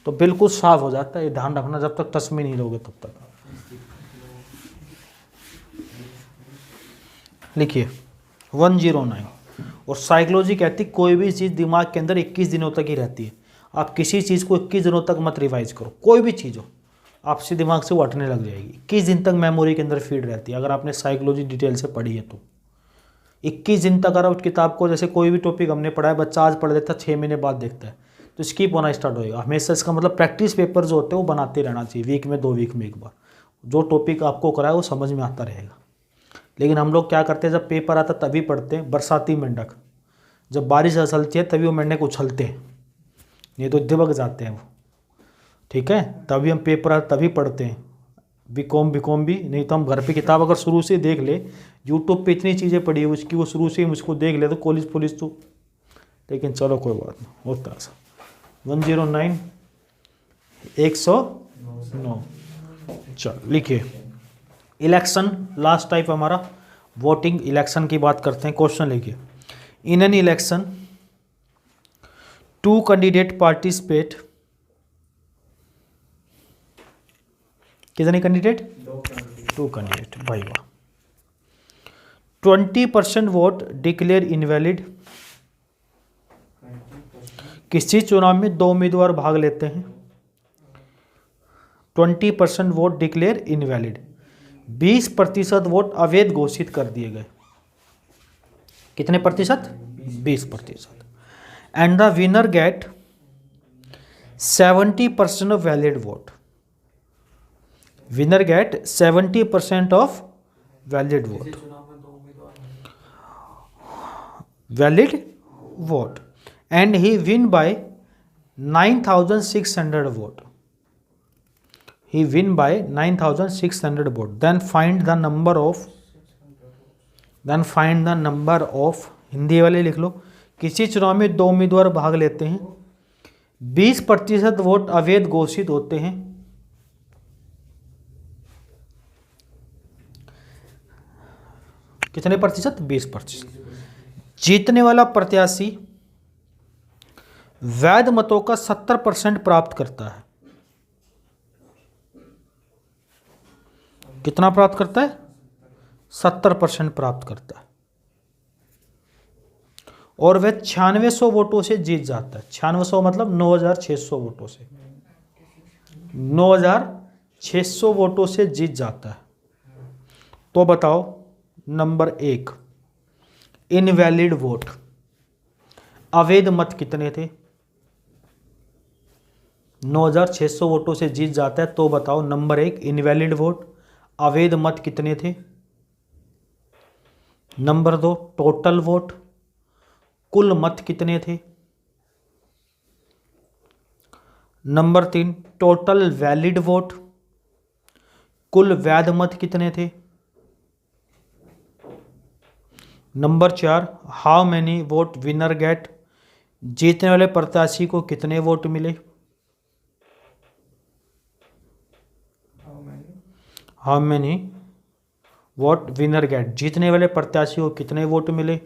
तो बिल्कुल साफ हो जाता है, ये ध्यान रखना, जब तक टच में नहीं रहोगे तब तक। लिखिए 109। और साइकोलॉजी कहती कोई भी चीज़ दिमाग के अंदर 21 दिनों तक ही रहती है। आप किसी चीज़ को 21 दिनों तक मत रिवाइज करो, कोई भी चीज़ हो आपसे दिमाग से वो हटने लग जाएगी। 21 दिन तक मेमोरी के अंदर फीड रहती है, अगर आपने साइकोलॉजी डिटेल से पढ़ी है तो। 21 दिन तक अगर उस किताब को, जैसे कोई भी टॉपिक हमने पढ़ा है, बच्चा आज पढ़ लेता है 6 महीने बाद देखता है तो स्किप होना स्टार्ट होएगा हमेशा। इसका मतलब प्रैक्टिस पेपर जो होते हैं वो बनाते रहना चाहिए, वीक में 2 वीक में एक बार, जो टॉपिक आपको कराए वो समझ में आता रहेगा। लेकिन हम लोग क्या करते हैं, जब पेपर आता तभी पढ़ते हैं, बरसाती मेंढक, जब बारिश चलती है तभी वो मेंढक उछलते हैं, नहीं तो दिबक जाते हैं वो, ठीक है। तभी हम पेपर आता तभी पढ़ते हैं, बीकॉम भी, नहीं तो हम घर पे किताब अगर शुरू से देख ले, यूट्यूब पे इतनी चीज़ें पढ़ी है उसकी, वो शुरू से ही मुझको देख ले तो कॉलेज पुलिस तो। लेकिन चलो कोई बात नहीं, होता है ऐसा। 109 109। चल लिखिए इलेक्शन, लास्ट टाइप हमारा वोटिंग, इलेक्शन की बात करते हैं। क्वेश्चन लिखिए, in an election 2 candidate participate, कितने कैंडिडेट? 2 कैंडिडेट, भाई वाह। 20% वोट डिक्लेयर इनवैलिड, किसी चुनाव में 2 उम्मीदवार भाग लेते हैं, 20% वोट डिक्लेयर इनवैलिड, 20% वोट अवैध घोषित कर दिए गए। कितने प्रतिशत? 20%। And the winner get 70% of valid vote, winner get 70% of valid vote, valid vote, and he win by 9600 vote, he win by 9600 vote, then find the number of, Hindi वाले लिख लो, किसी चुनाव में 2 उम्मीदवार भाग लेते हैं, 20% वोट अवैध घोषित होते हैं, कितने प्रतिशत? 20%। जीतने वाला प्रत्याशी वैध मतों का 70% प्राप्त करता है, कितना प्राप्त करता है? 70% प्राप्त करता है, और वह 9600 वोटों से जीत जाता है। 9600 मतलब 9600 वोटों से, 9600 वोटों से जीत जाता है। तो बताओ नंबर 1, इनवैलिड वोट, अवैध मत कितने थे? 9600 वोटों से जीत जाता है, तो बताओ नंबर 1 इनवैलिड वोट, अवैध मत कितने थे? नंबर 2 टोटल वोट, कुल मत कितने थे? नंबर 3 टोटल वैलिड वोट, कुल वैध मत कितने थे? Number 4 how many vote winner get, जीतने वाले प्रत्याशी को कितने वोट मिले? How many vote winner get, जीतने वाले प्रत्याशी को कितने वोट मिले?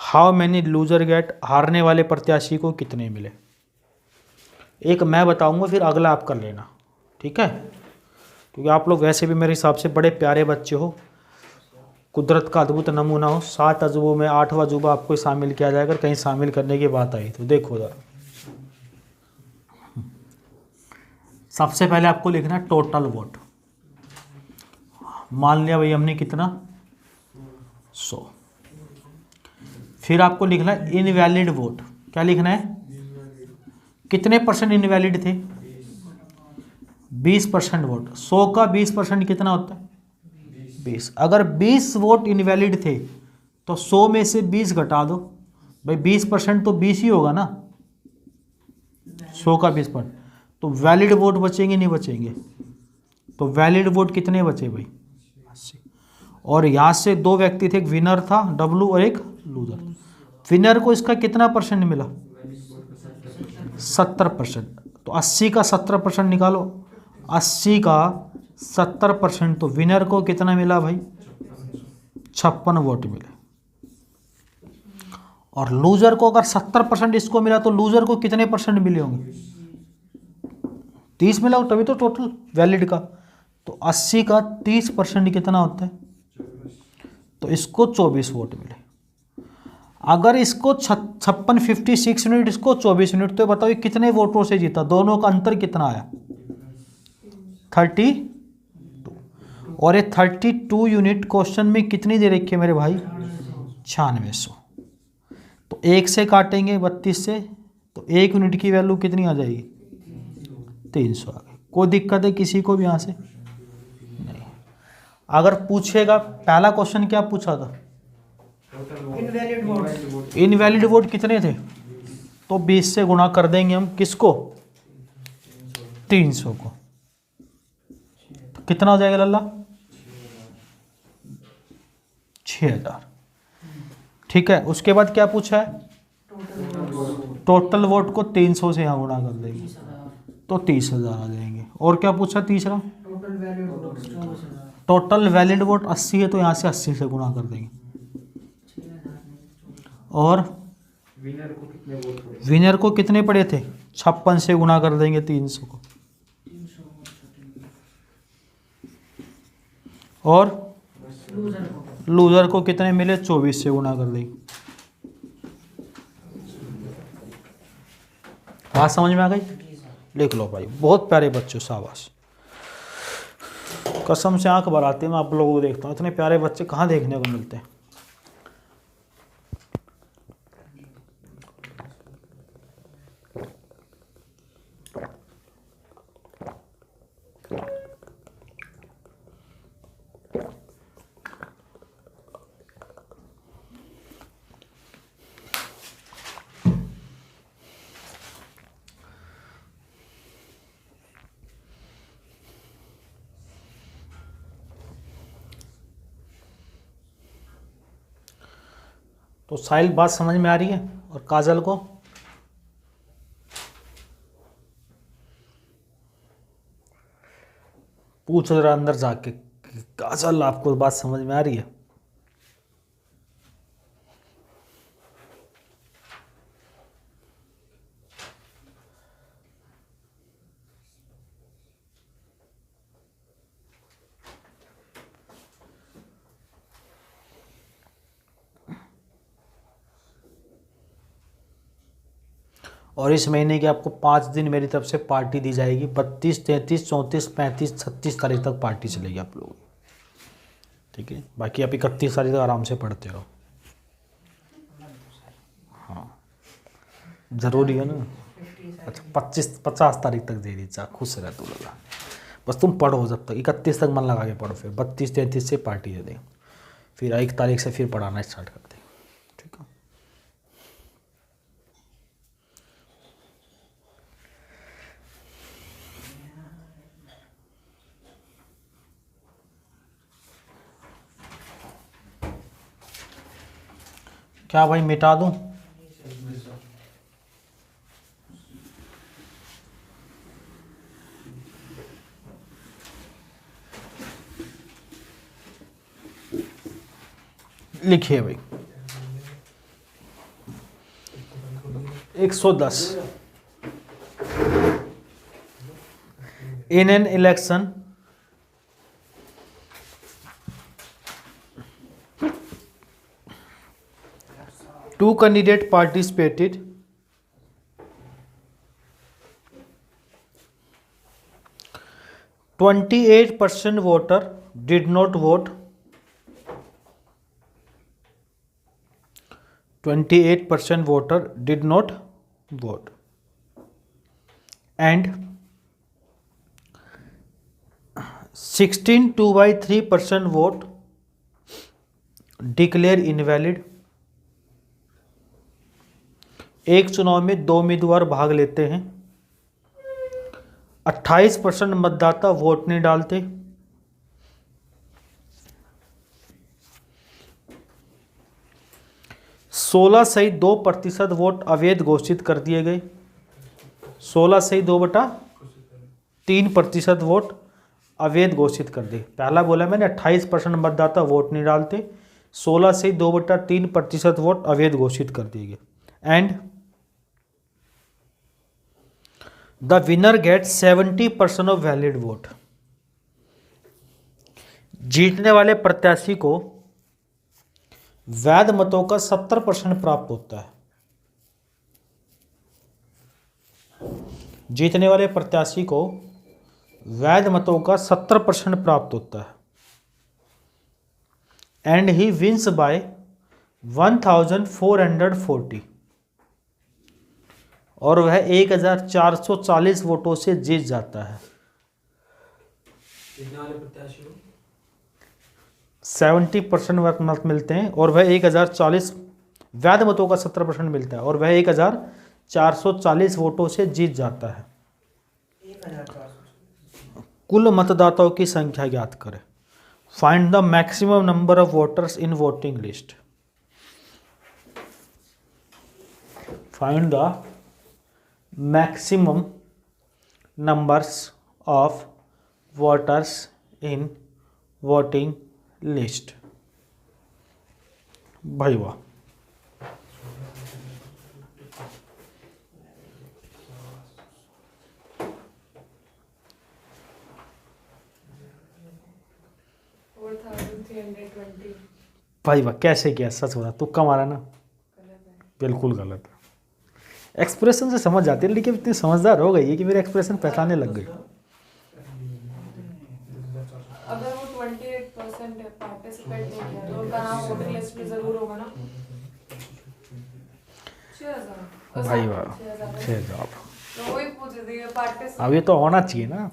हाउ मैनी लूजर गेट, हारने वाले प्रत्याशी को कितने मिले? एक मैं बताऊंगा, फिर अगला आप कर लेना, ठीक है? क्योंकि आप लोग वैसे भी मेरे हिसाब से बड़े प्यारे बच्चे हो, कुदरत का अद्भुत नमूना हो। 7 अजूबों में 8वां अजूबा आपको शामिल किया जाएगा, कहीं शामिल करने की बात आई तो देखो जरा। सबसे पहले आपको लिखना है टोटल वोट, मान लिया भाई हमने कितना 100। फिर आपको लिखना है इनवैलिड वोट, क्या लिखना है? कितने परसेंट इनवैलिड थे? 20% वोट। 100 का 20% कितना होता है? 20। अगर 20 वोट इनवैलिड थे तो 100 में से 20 घटा दो भाई, 20% तो 20 ही होगा ना, 100 का 20%। तो वैलिड वोट बचेंगे नहीं बचेंगे? तो वैलिड वोट कितने बचे भाई? 80। और यहाँ से 2 व्यक्ति थे, एक विनर था डब्लू और एक लूजर। विनर को इसका कितना परसेंट मिला? 70%। तो 80 का 70% निकालो, 80 का 70%, तो विनर को कितना मिला भाई? 56 वोट मिले। और लूजर को अगर 70% इसको मिला तो लूजर को कितने परसेंट मिले होंगे? 30 मिला तभी तो टोटल वैलिड का। तो 80 का 30% कितना होता है? तो इसको 24 वोट मिले। अगर इसको 56 यूनिट, इसको 24 यूनिट, तो बताओ ये कितने वोटों से जीता? दोनों का अंतर कितना आया? 32। और ये 32 यूनिट क्वेश्चन में कितनी दे रखी है मेरे भाई? 9600। तो 1 से काटेंगे 32 से, तो 1 यूनिट की वैल्यू कितनी आ जाएगी? 300 आ गई। कोई दिक्कत है किसी को भी यहाँ से? नहीं। अगर पूछेगा, पहला क्वेश्चन क्या पूछा था? इनवैलिड वोट कितने थे? तो 20 से गुणा कर देंगे हम, किसको? 300 को। तो कितना हो जाएगा लल्ला? 6000। ठीक है, उसके बाद क्या पूछा है? टोटल वोट को 300 से यहाँ गुणा कर देंगे तो 30,000 आ जाएंगे। और क्या पूछा तीसरा? टोटल वैलिड वोट 80 है, तो यहाँ से 80 से गुणा कर देंगे। और विनर को कितने पड़े थे? 56 से गुणा कर देंगे 300 को। और लूजर को कितने मिले? 24 से गुणा कर देंगे। बात समझ में आ गई? लिख लो भाई, बहुत प्यारे बच्चों, शाबाश। कसम से आंख भर आती है, मैं आप लोगों को देखता हूँ, इतने प्यारे बच्चे कहाँ देखने को मिलते हैं। तो साहिल बात समझ में आ रही है? और काजल को? पूछ जरा अंदर जाके, काजल आपको बात समझ में आ रही है? और इस महीने की आपको 5 दिन मेरी तरफ से पार्टी दी जाएगी। 32, 33, 34, 35, 36 तारीख तक पार्टी चलेगी आप लोगों की। ठीक है, बाकी आप 31 तारीख तक आराम से पढ़ते रहो। हाँ, जरूरी है ना। अच्छा, 50 तारीख तक दे दी, चाह खुश रह तू लगा। बस तुम पढ़ो जब तक, 31 तक मन लगा के पढ़ो, फिर 32, 33 से पार्टी दे दें, फिर 1 तारीख से फिर पढ़ाना स्टार्ट कर दें। ठीक है, क्या भाई मिटा दूं? लिखिए भाई, 110। In an election two candidate participated, 28% voter did not vote, 28% voter did not vote, and 16.2/3% vote declare invalid। एक चुनाव में 2 उम्मीदवार भाग लेते हैं, 28% मतदाता वोट नहीं डालते, 16.2% वोट अवैध घोषित कर दिए गए, 16.2/3% वोट अवैध घोषित कर दिए। पहला बोला मैंने 28% मतदाता वोट नहीं डालते, 16.2/3% वोट अवैध घोषित कर दिए गए, and the winner get 70% of valid vote. जीतने वाले प्रत्याशी को वैध मतों का 70% प्राप्त होता है। जीतने वाले प्रत्याशी को वैध मतों का 70% प्राप्त होता है। एंड ही विंस बाय 1440, और वह 1440 वोटों से जीत जाता है। 70% मत मिलते हैं और वह 1040, वैध मतों का 70% मिलता है और वह 1440 वोटों से जीत जाता है। कुल मतदाताओं की संख्या ज्ञात करें। Find the maximum number of voters in voting list. Find the maximum numbers of voters in voting list. भाई वाह, भाई वाह, कैसे किया? सच बता, तुक्का मारा ना? बिल्कुल गलत है। एक्सप्रेशन से समझ जाती है, लेकिन इतनी समझदार हो गई है कि मेरे एक्सप्रेशन पहचानने लग गई। अगर वो 28% पार्टिसिपेट नहीं किया तो उनका नाम वोटर लिस्ट में जरूर होगा ना? 6000। भाई वाह, 6000। तो वही पूछ रही थी पार्टिसिपेट। अब ये तो होना चाहिए ना,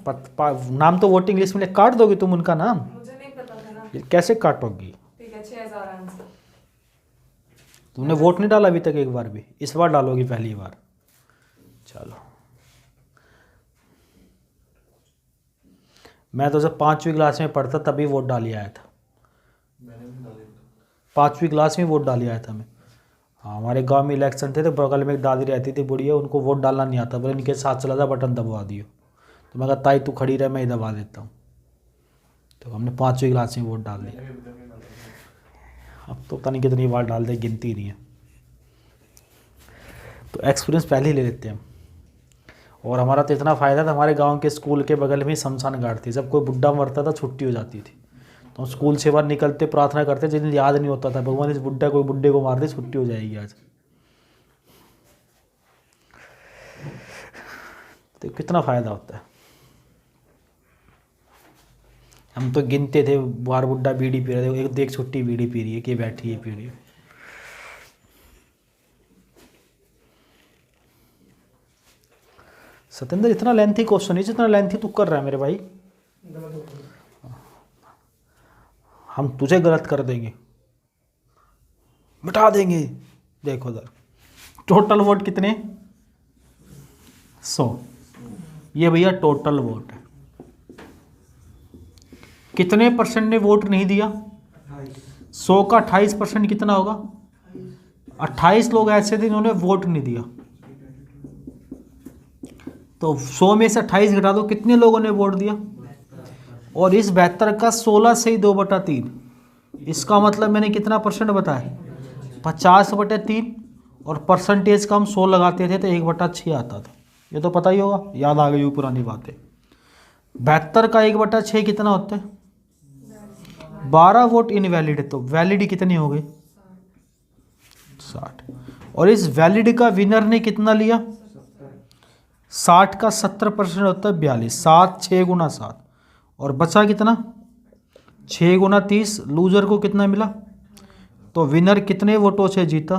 नाम तो वोटिंग लिस्ट में काट दोगी तुम उनका नाम? मुझे नहीं पता था ना। कैसे काटोगी? ठीक है, 6000 आंसर। तुमने वोट नहीं डाला अभी तक एक बार भी? इस बार डालोगी पहली बार। चलो, मैं तो जब 5वीं क्लास में पढ़ता तभी वोट डाली आया था। 5वीं क्लास में वोट डाली आया था मैं। हाँ, हमारे गांव में इलेक्शन थे तो बगल में एक दादी रहती थी बुढ़िया, उनको वोट डालना नहीं आता, बोले इनके साथ चला जा, बटन दबवा दियो। तो मैं कहा ताई तू खड़ी रहे, मैं ही दबा देता हूँ। तो हमने 5वीं क्लास में वोट डाल दिया। अब तो पता नहीं कितनी बार डाल दे, गिनती नहीं है। तो एक्सपीरियंस पहले ही ले लेते हैं हम। और हमारा तो इतना फ़ायदा था, हमारे गांव के स्कूल के बगल में ही शमशान घाट थी। जब कोई बुढ़ा मरता था छुट्टी हो जाती थी, तो हम स्कूल से बाहर निकलते प्रार्थना करते, जिस दिन याद नहीं होता था भगवान इस कोई बुढ़े को मार दे, छुट्टी हो जाएगी आज। तो कितना फ़ायदा होता है। हम तो गिनते थे, बाहर बुढ़ा बीड़ी पी रहे थे, एक देख छुट्टी बीड़ी पी रही है कि बैठी है पी रही है। सतेंद्र, इतना लेंथी क्वेश्चन है, जितना लेंथी तू कर रहा है मेरे भाई, हम तुझे गलत कर देंगे, मिटा देंगे। देखो उधर टोटल वोट कितने? 100। ये भैया टोटल वोट है। कितने परसेंट ने वोट नहीं दिया? 100 का 28% कितना होगा? 28 लोग ऐसे थे जिन्होंने वोट नहीं दिया। तो 100 में से 28 घटा दो, कितने लोगों ने वोट दिया? और इस 72 का 16 से ही 2/3। इसका मतलब मैंने कितना परसेंट बताया? 50/3। और परसेंटेज का हम 100 लगाते थे तो 1/6 आता था। ये तो पता ही होगा, याद आ गई वो पुरानी बातें। 72 का 1/6 कितना होता है? 12 वोट इनवैलिड है, तो वैलिड कितनी हो गई? 60। और इस वैलिड का विनर ने कितना लिया? 60 का 70% होता है 42। 7 6 गुना 7 और बचा कितना? 6 गुना 30। लूजर को कितना मिला? तो विनर कितने वोटों से जीता?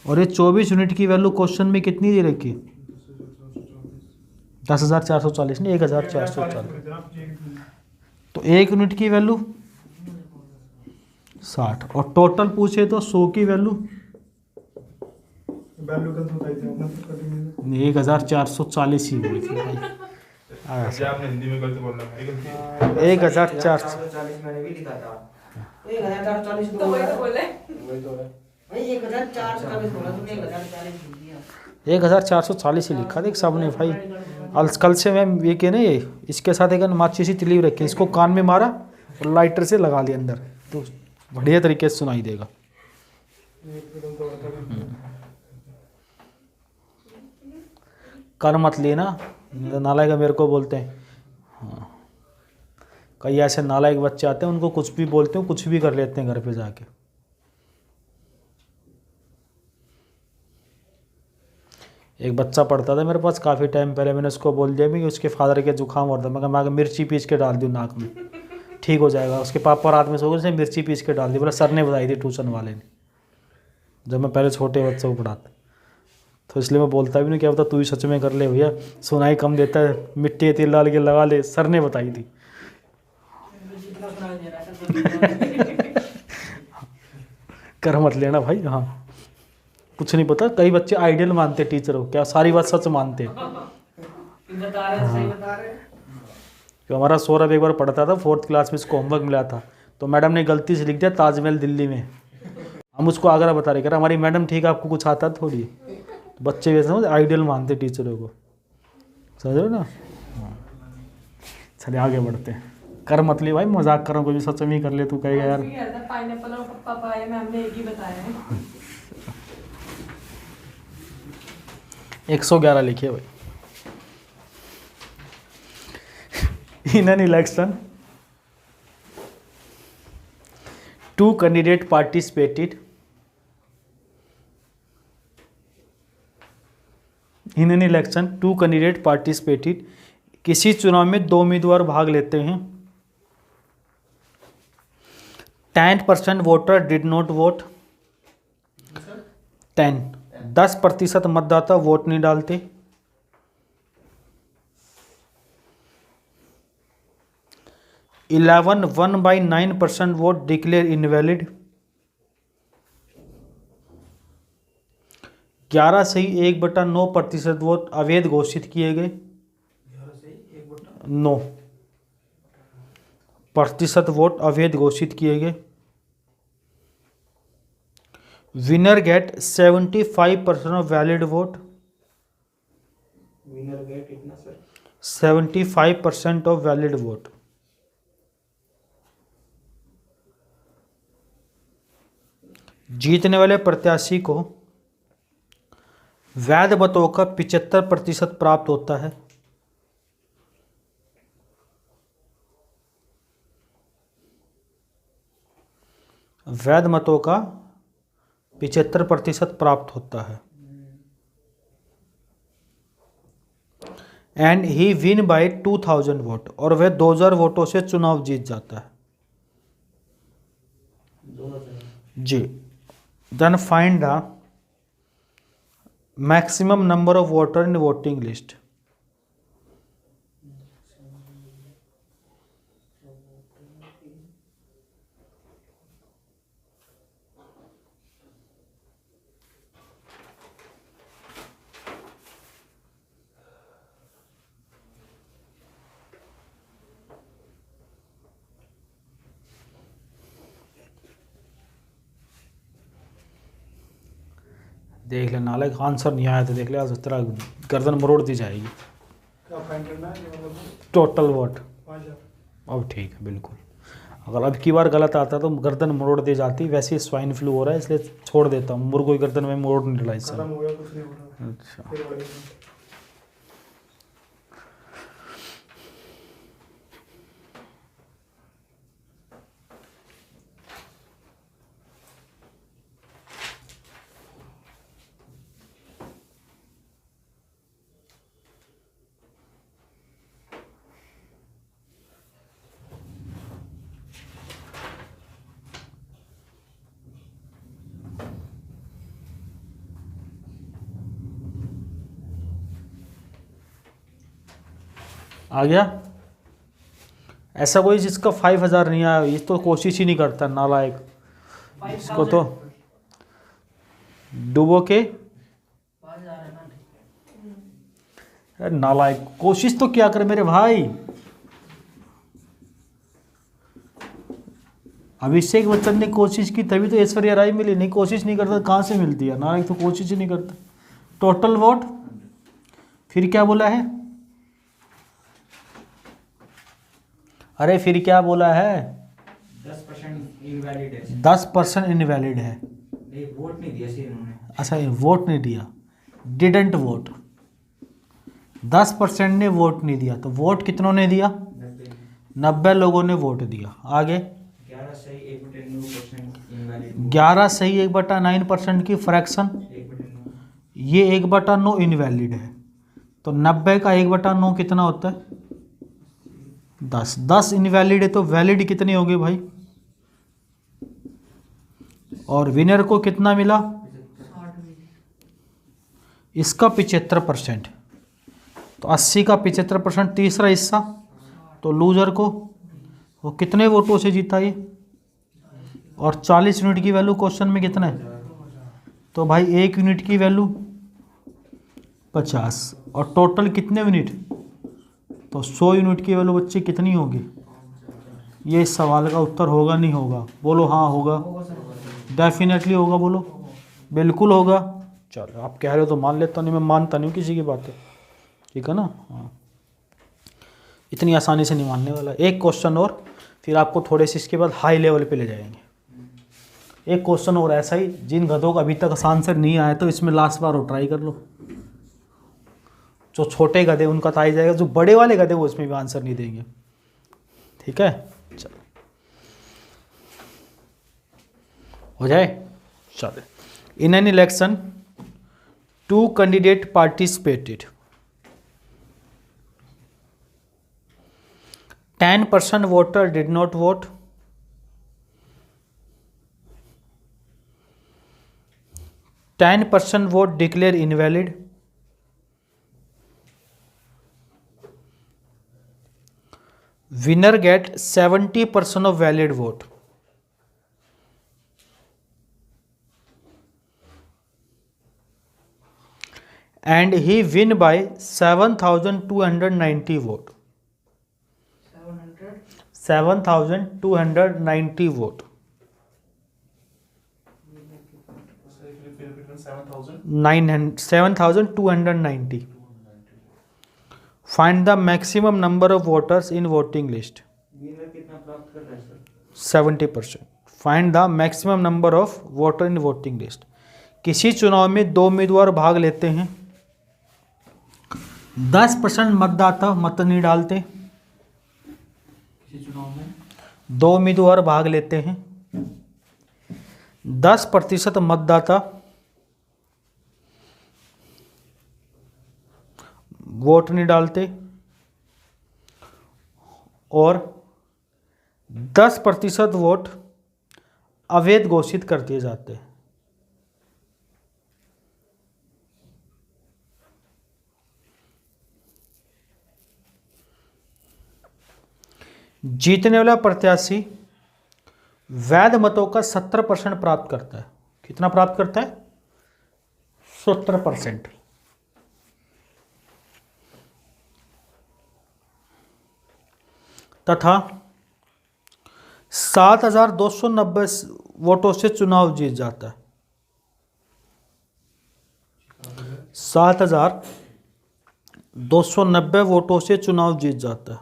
और ये 24 यूनिट की वैल्यू क्वेश्चन में कितनी दे रखी? 10,440 नहीं, 1,440। तो 1 यूनिट की वैल्यू 60 और टोटल पूछे तो 100 की वैल्यू 1,440 ही हुई थी भाई। आपने हिंदी में गलत बोलना है। 1,440 मैंने भी लिखा था। 1,440 तो वही तो बोले। भाई 1,440 बोला तुमने, 1,040 लिख दिया। 1,440 ही लिखा देख सामने भाई। कल से मैं ये के नहीं, इसके साथ एक माचिस सी तिली रखी, इसको कान में मारा और लाइटर से लगा लिया अंदर, तो बढ़िया तरीके से सुनाई देगा। कर मत लिए ना, नालायक मेरे को बोलते हैं। हाँ, कई ऐसे नालायक बच्चे आते हैं, उनको कुछ भी बोलते हैं, कुछ भी कर लेते हैं घर पे जाके। एक बच्चा पढ़ता था मेरे पास काफ़ी टाइम पहले, मैंने उसको बोल दिया भी कि उसके फादर के जुकाम हो रहा था, मैं मिर्ची पीस के डाल दूँ नाक में, ठीक हो जाएगा। उसके पापा रात में सो गए, उसने मिर्ची पीस के डाल दी, बोला सर ने बताई थी ट्यूशन वाले ने, जब मैं पहले छोटे बच्चों को पढ़ाता। तो इसलिए मैं बोलता भी नहीं, क्या बता तू ही सच में कर ले भैया, सुनाई कम देता है, मिट्टी तेल डाल के लगा ले, सर ने बताई थी। कर मत लेना भाई। हाँ, कुछ नहीं पता, कई बच्चे आइडियल मानते टीचर हो, क्या सारी बात सच मानते। बता रहे हैं, सही बता रहे हैं। तो हमारा सौरभ एक बार पढ़ता था, 4th क्लास में इसको होमवर्क मिला था, तो मैडम ने गलती से लिख दिया ताजमहल दिल्ली में। हम उसको आगरा बता रहे, कह रहा हमारी मैडम ठीक है, आपको कुछ आता थोड़ी। तो बच्चे वैसे समझ आइडियल मानते टीचरों को, समझ रहे हो ना। चलिए आगे बढ़ते हैं। कर मत ले भाई, मजाक कर रहा हूँ, कोई भी सच में ही कर ले, तू कहेगा यार। पाइनएप्पल और पपाया मैम ने एक ही बताया है। 111 लिखिए भाई। In an election, 2 candidates participated. In an election, 2 candidates participated. किसी चुनाव में 2 उम्मीदवार भाग लेते हैं। 10% वोटर डिड नॉट वोट। 10% मतदाता वोट नहीं डालते। 11 1/9% वोट डिक्लेयर इनवैलिड। 11 से ही 1/9% वोट अवैध घोषित किए गए। 9% वोट अवैध घोषित किए गए। Winner get 75% of valid vote. Winner get इतना सर 75% ऑफ वैलिड वोट। जीतने वाले प्रत्याशी को वैध मतों का 75% प्राप्त होता है। वैध मतों का 75% प्राप्त होता है। And he win by 2000 vote, और वह 2000 वोटों से चुनाव जीत जाता है। जी। Then find the maximum number of voter in voting list. देख ले नालायक, आंसर नहीं आया तो देख ले, आज तेरा गर्दन मरोड़ दी जाएगी। क्या फाइन करना है? Total vote 5000। अब ठीक है बिल्कुल। अगर अब की बार गलत आता तो गर्दन मरोड़ दी जाती। वैसे ही स्वाइन फ्लू हो रहा है इसलिए छोड़ देता हूँ, मुर्गों की गर्दन में मरोड़ नहीं डला इस खत्म समय। हो गया, कुछ नहीं हो रहा। अच्छा, फिर बढ़ेगा। आ गया। ऐसा कोई जिसका 5000 नहीं आया, ये तो कोशिश ही नहीं करता नालायक। इसको तो डुबो के अरे नालायक, कोशिश तो क्या कर मेरे भाई। अभिषेक बच्चन ने कोशिश की तभी तो ऐश्वर्या राय मिली, नहीं कोशिश नहीं करता कहाँ से मिलती है। नालायक तो कोशिश ही नहीं करता। टोटल वोट फिर क्या बोला है? अरे फिर क्या बोला है? 10% इनवैलिड है। 10% इनवैलिड है। नहीं, वोट नहीं दिया सर इन्होंने। अच्छा, ये वोट नहीं दिया, डिडंट वोट। 10% ने वोट नहीं दिया, तो वोट कितनों ने दिया? 90 लोगों ने वोट दिया। आगे 11 सही 1/9% इनवैलिड। 11 सही 1/9% की फ्रैक्शन, 1/9 ये 1/9 इनवैलिड है। तो 90 का 1/9 कितना होता है? 10। 10 इनवैलिड है तो वैलिड कितनी होगी भाई? और विनर को कितना मिला? इसका 75%। तो 80 का 75% तीसरा हिस्सा, तो लूजर को वो कितने वोटों से जीता ये? और 40 यूनिट की वैल्यू क्वेश्चन में कितना है? तो भाई 1 यूनिट की वैल्यू 50 और टोटल कितने यूनिट? तो 100 यूनिट की वैल्यू बच्चे कितनी होगी? ये इस सवाल का उत्तर होगा नहीं होगा? बोलो हाँ होगा, डेफिनेटली होगा। बोलो बिल्कुल होगा। चलो आप कह रहे हो तो मान लेता नहीं, मैं मानता नहीं हूँ किसी की बातें, ठीक है ना। हाँ, इतनी आसानी से नहीं मानने वाला। एक क्वेश्चन और, फिर आपको थोड़े से इसके बाद हाई लेवल पे ले जाएंगे। एक क्वेश्चन और ऐसा ही, जिन गधों का अभी तक आंसर नहीं आया तो इसमें लास्ट बार और ट्राई कर लो। जो छोटे गधे उनका तो आ ही जाएगा, जो बड़े वाले गधे वो इसमें भी आंसर नहीं देंगे, ठीक है। चलो हो जाए। चलो, in an election 2 candidate participated. 10% voter did not vote. 10% vote declare invalid. Winner get 70% of valid vote. And he win by 7,290 vote. 7,290 vote. between 7,000 7,290. Find the maximum number of voters in voting list. Winner कितना प्राप्त कर रहा है sir? 70%. Find the maximum number of voter in voting list. किसी चुनाव में 2 उम्मीदवार भाग लेते हैं, 10% मतदाता मत नहीं डालते। किसी चुनाव में 2 उम्मीदवार भाग लेते हैं, 10% मतदाता वोट नहीं डालते और 10% वोट अवैध घोषित कर दिए जाते हैं। जीतने वाला प्रत्याशी वैध मतों का 70% प्राप्त करता है। कितना प्राप्त करता है? 70%। तथा 7,290 वोटों से चुनाव जीत जाता है। 7,290 वोटों से चुनाव जीत जाता है।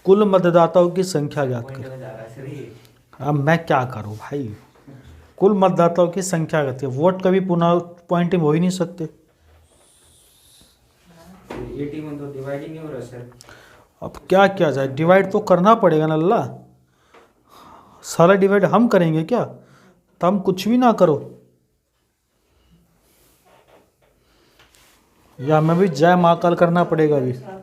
कुल मतदाताओं की संख्या ज्ञात पॉइंट करें। में जा रहा है सर ये। अब मैं क्या करूं भाई, कुल मतदाताओं की संख्या कहती है। वोट कभी पुनः पॉइंट में हो ही नहीं सकते। 81 तो डिवाइड ही नहीं हो रहा सर। अब क्या किया जाए, डिवाइड तो करना पड़ेगा ना अल्लाह। सारा डिवाइड हम करेंगे क्या? तो हम कुछ भी ना करो, या मैं भी जय महाकाल करना पड़ेगा अभी। 32.5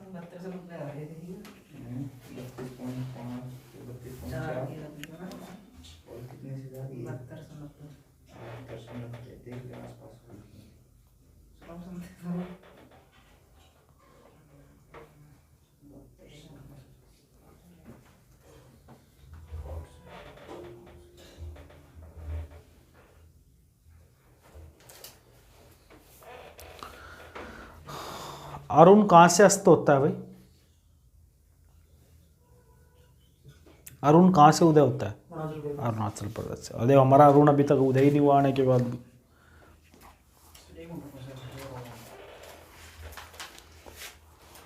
अरुण कहाँ से अस्त होता है भाई? अरुण कहाँ से उदय होता है? अरुणाचल प्रदेश से। अरे हमारा अरुण अभी तक उदय ही नहीं हुआ आने के बाद भी।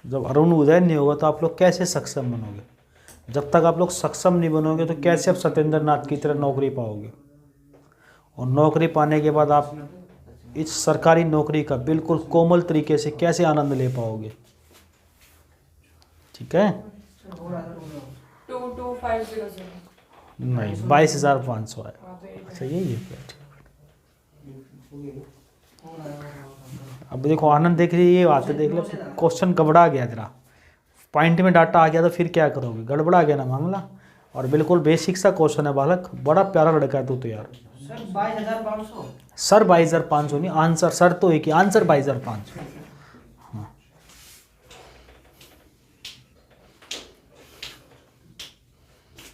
जब अरुण उदय नहीं होगा तो आप लोग कैसे सक्षम बनोगे? जब तक आप लोग सक्षम नहीं बनोगे तो कैसे आप सत्येंद्र नाथ की तरह नौकरी पाओगे? और नौकरी पाने के बाद आप इस सरकारी नौकरी का बिल्कुल कोमल तरीके से कैसे आनंद ले पाओगे। ठीक है, 22500। नहीं 22,500 है। हाँ, तो ये अच्छा यही है। अब देखो आनंद देख रही है, ये बात है, देख लो क्वेश्चन गड़बड़ा गया तेरा, पॉइंट में डाटा आ गया तो फिर क्या करोगे, गड़बड़ा गया ना मामला। और बिल्कुल बेसिक सा क्वेश्चन है बालक, बड़ा प्यारा लड़का है तू तो यार। सर 22,500। सर 22,500 नहीं, आंसर सर तो एक ही, आंसर 22,500। हाँ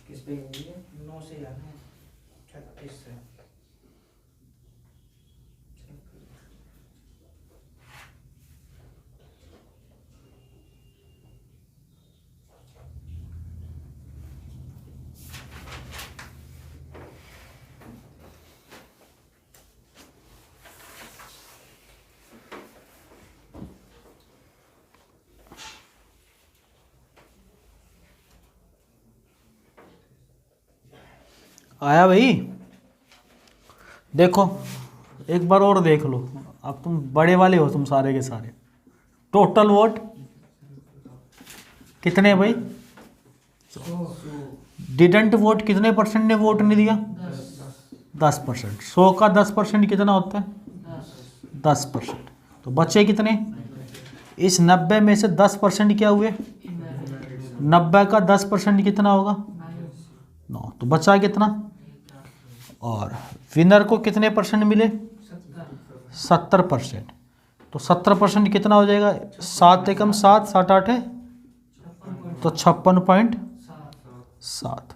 किस पे हुई है? 9 से यार 36 से। आया भाई। देखो एक बार और देख लो, अब तुम बड़े वाले हो तुम सारे के सारे। टोटल वोट कितने भाई? डिडंट वोट कितने परसेंट ने वोट नहीं दिया? 10%। 100 का 10% कितना होता है? 10%। तो बचे कितने? इस 90 में से 10% क्या हुए? 90 का 10% कितना होगा? 9। तो बचा कितना? और विनर को कितने परसेंट मिले? 70%। तो 70% कितना हो जाएगा? 7 एकम 7, 7 8 है तो 56.7।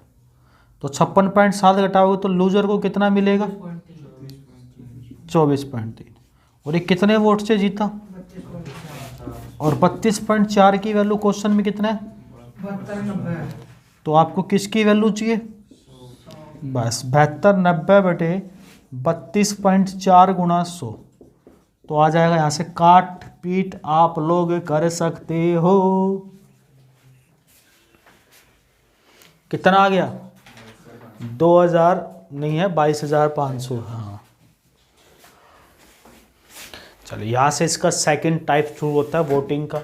तो 56.7 घटाओगे तो लूजर को कितना मिलेगा? 24.3। और ये कितने वोट से जीता? और 32.4 की वैल्यू क्वेश्चन में कितना है? 72-90। तो आपको किसकी वैल्यू चाहिए? बस 72/90 बटे 32.4 गुणा 100। तो आ जाएगा यहाँ से, काट पीट आप लोग कर सकते हो। कितना आ गया? 2000 नहीं है, 22,500। हाँ चलो, यहाँ से इसका सेकंड टाइप शुरू होता है वोटिंग का,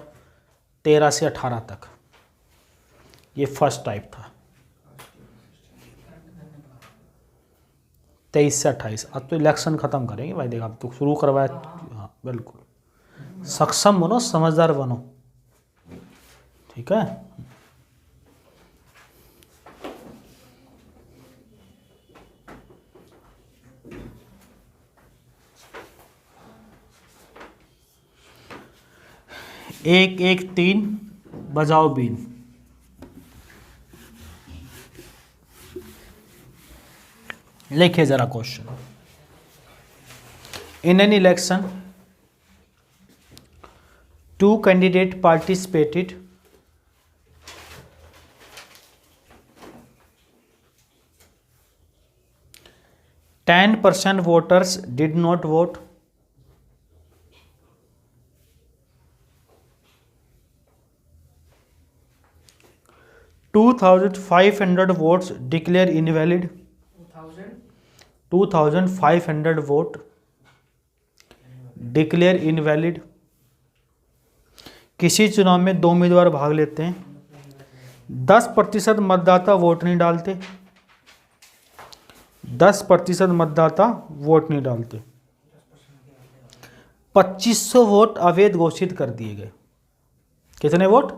13 से 18 तक। ये फर्स्ट टाइप था। 23 से 28। अब तो इलेक्शन ख़त्म करेंगे भाई, देखा अब तो शुरू करवाया। हाँ बिल्कुल, सक्षम बनो, समझदार बनो। ठीक है, एक एक 3 बजाओ बीन। लिखे जरा question. In an election 2 candidate participated. 10% voters did not vote. 2,500 votes declare invalid. 2,500 vote declare invalid. किसी चुनाव में 2 उम्मीदवार भाग लेते हैं, 10% मतदाता वोट नहीं डालते। 10% मतदाता वोट नहीं डालते। 2500 वोट अवैध घोषित कर दिए गए। कितने वोट?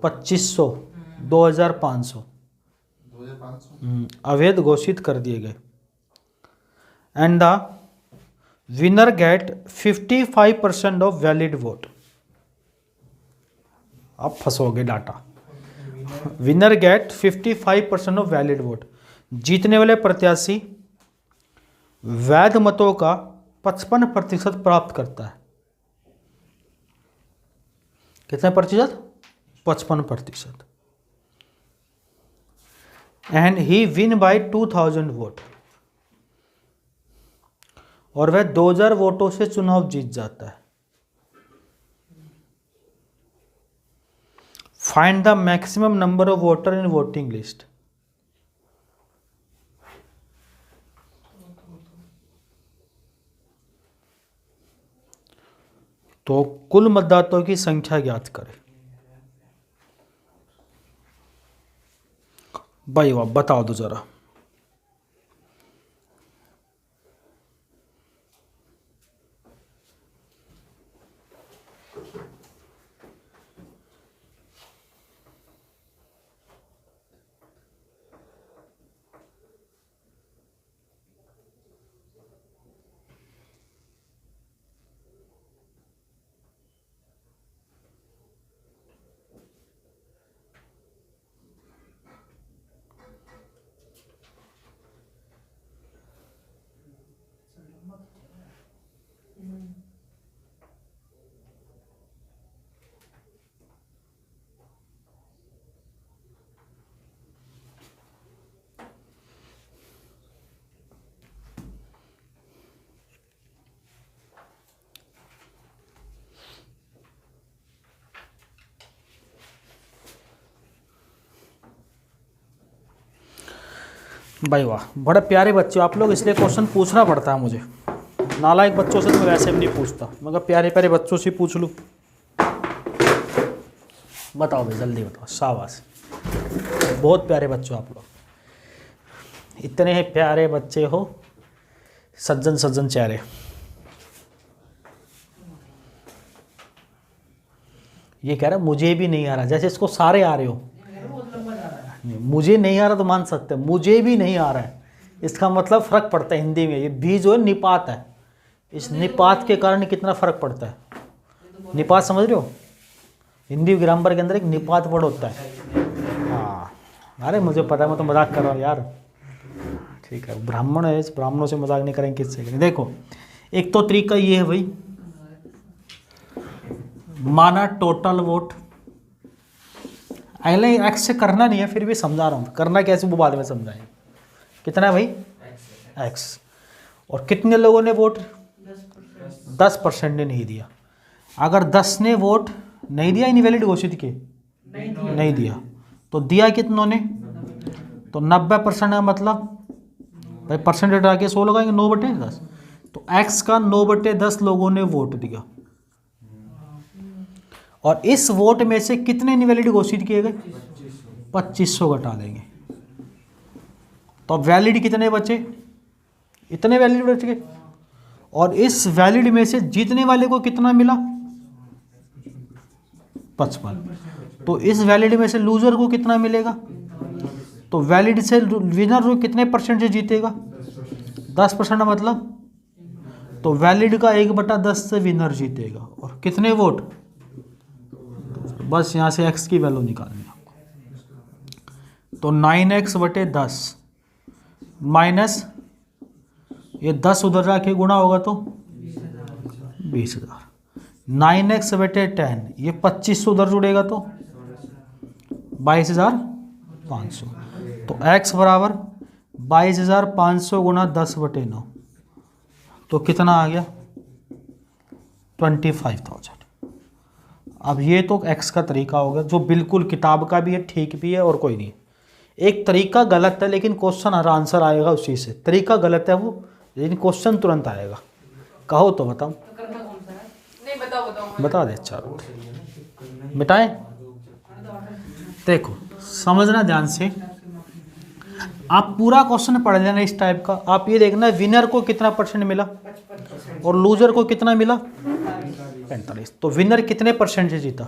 2500, 2,500 अवैध घोषित कर दिए गए। And the winner get 55% of valid vote. अब फंसोगे data. Winner get 55% of valid vote. जीतने वाले प्रत्याशी वैध मतों का 55% प्राप्त करता है। कितने प्रतिशत? 55%। And he win bye 2,000 vote. और वह 2,000 वोटों से चुनाव जीत जाता है। Find the maximum number of voter in voting list. तो कुल मतदाताओं की संख्या ज्ञात करें। भाई वाह, बताओ तो जरा। भाई वाह, बड़े प्यारे बच्चे आप लोग, इसलिए क्वेश्चन पूछना पड़ता है मुझे। नालायक बच्चों से तो मैं वैसे भी नहीं पूछता, मगर प्यारे प्यारे बच्चों से पूछ लूँ। बताओ भाई, जल्दी बताओ। शाबाश, बहुत प्यारे बच्चों आप लोग, इतने ही प्यारे बच्चे हो, सज्जन सज्जन चेहरे। ये कह रहा मुझे भी नहीं आ रहा, जैसे इसको सारे आ रहे हो। नहीं, मुझे नहीं आ रहा तो मान सकते हैं, मुझे भी नहीं आ रहा है, इसका मतलब फ़र्क पड़ता है हिंदी में। ये भी जो है निपात है, इस निपात के कारण कितना फ़र्क पड़ता है। निपात समझ रहे हो? हिंदी ग्रामर के अंदर एक निपात वर्ड होता है। हाँ, अरे मुझे पता है, मैं तो मजाक कर रहा हूँ यार। ठीक है, ब्राह्मण है, इस ब्राह्मणों से मजाक नहीं करेंगे, किससे करेंगे। देखो, एक तो तरीका ये है भाई, माना टोटल वोट। पहले एक्स से करना नहीं है, फिर भी समझा रहा हूँ, करना कैसे वो बाद में समझाएंगे। कितना है भाई? एक्स। और कितने लोगों ने वोट? 10% ने नहीं दिया। अगर 10 ने वोट नहीं दिया, इनवैलिड घोषित किए, नहीं दिया, तो दिया कितनों ने? तो 90% है, मतलब भाई परसेंटेज आके 100 लगाएंगे, 9/10। तो एक्स का 9/10 लोगों ने वोट दिया, और इस वोट में से कितने इनवैलिड घोषित किए गए? 2500 घटा देंगे, तो अब वैलिड कितने बचे? इतने वैलिड बच गए। और इस वैलिड में से जीतने वाले को कितना मिला? 55। तो इस वैलिड में से लूजर को कितना मिलेगा? तो वैलिड से विनर को कितने परसेंट से जीतेगा? 10%, मतलब तो वैलिड का 1/10 से विनर जीतेगा। और कितने वोट? बस यहाँ से x की वैल्यू निकालनी है आपको। तो 9x/10 माइनस ये 10 उधर जाके गुणा होगा तो 20,000। 9x/10 ये 2500 उधर जुड़ेगा तो 22,500। तो x बराबर 22,500 गुणा 10/9, तो कितना आ गया? 25,000। अब ये तो x का तरीका होगा, जो बिल्कुल किताब का भी है, ठीक भी है, और कोई नहीं। एक तरीका गलत है, लेकिन क्वेश्चन आंसर आएगा उसी से। तरीका गलत है वो, लेकिन क्वेश्चन तुरंत आएगा। कहो तो बताओ। तो करना कौन सा है? नहीं, बताओ। बता दे, चलो मिटाएं। देखो, समझना ध्यान से, आप पूरा क्वेश्चन पढ़ लेना इस टाइप का। आप ये देखना विनर को कितना परसेंट मिला और लूजर को कितना मिला? 45। तो विनर कितने परसेंट से जीता?